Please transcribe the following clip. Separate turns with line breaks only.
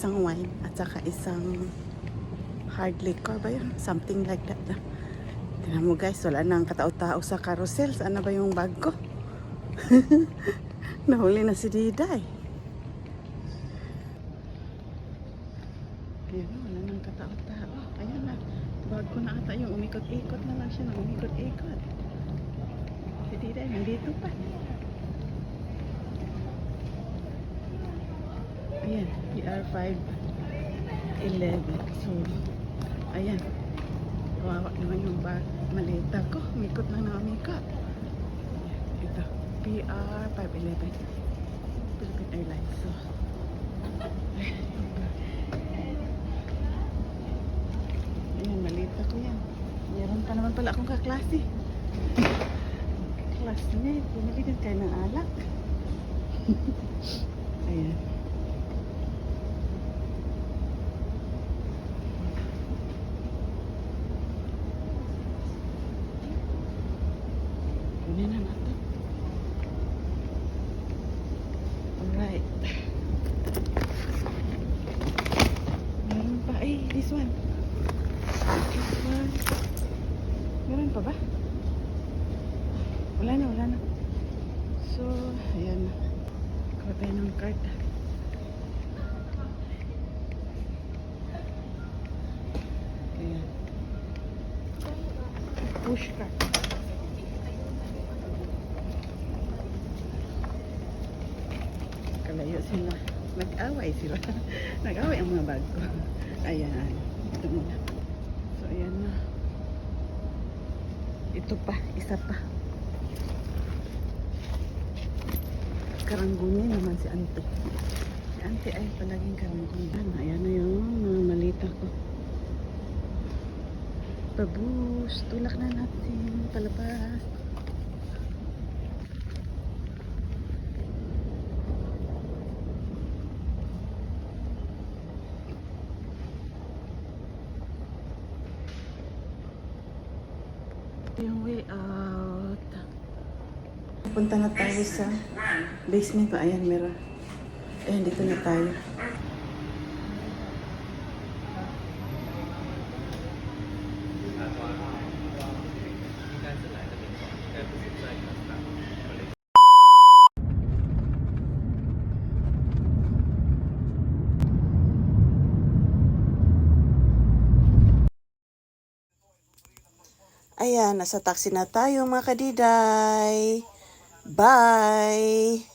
isang wine at saka isang hard liquor ba yun? Something like that. Tingnan mo guys, wala nang katao-tao sa carousel. Saan na ba yung bag ko? Nahuli na si Diday. Ayan, wala nang katao-tao. Ayan na. Bag ko na ata yung umikot-ikot na lang siya. Umikot-ikot. Si Diday, nandito pa. Ayan, PR 511. So, ayan. Kawawa naman yung bag. Malita ko. Umikot lang na umikot. Ito, PR 511. Philippine Airlines. So, ayan, malita ko yan. Meron pa naman pala akong kaklase. Classmate. Bumili din kayo ng alak. Ayan. Kunin na natin. Alright. Meron pa. This one. This one. Meron pa ba? Wala na. So, ayan. Kuha tayo ng card. Ayan. Push card. Kalayo sila. Nag-away sila. Nag-away ang mga bag ko. Ayan. Ito muna. So, ayan na. Ito pa. Isa pa. Karanggunin naman si Ante. Si Ante ay palaging karanggunin. Ayan na yung mga malita ko. Babus. Tulak na natin. Palabas. Yung way out. Punta na tayo sa basement pa. Ayan, meron. Ayan, dito na tayo. Ayan, nasa taxi na tayo mga kadiday. Bye!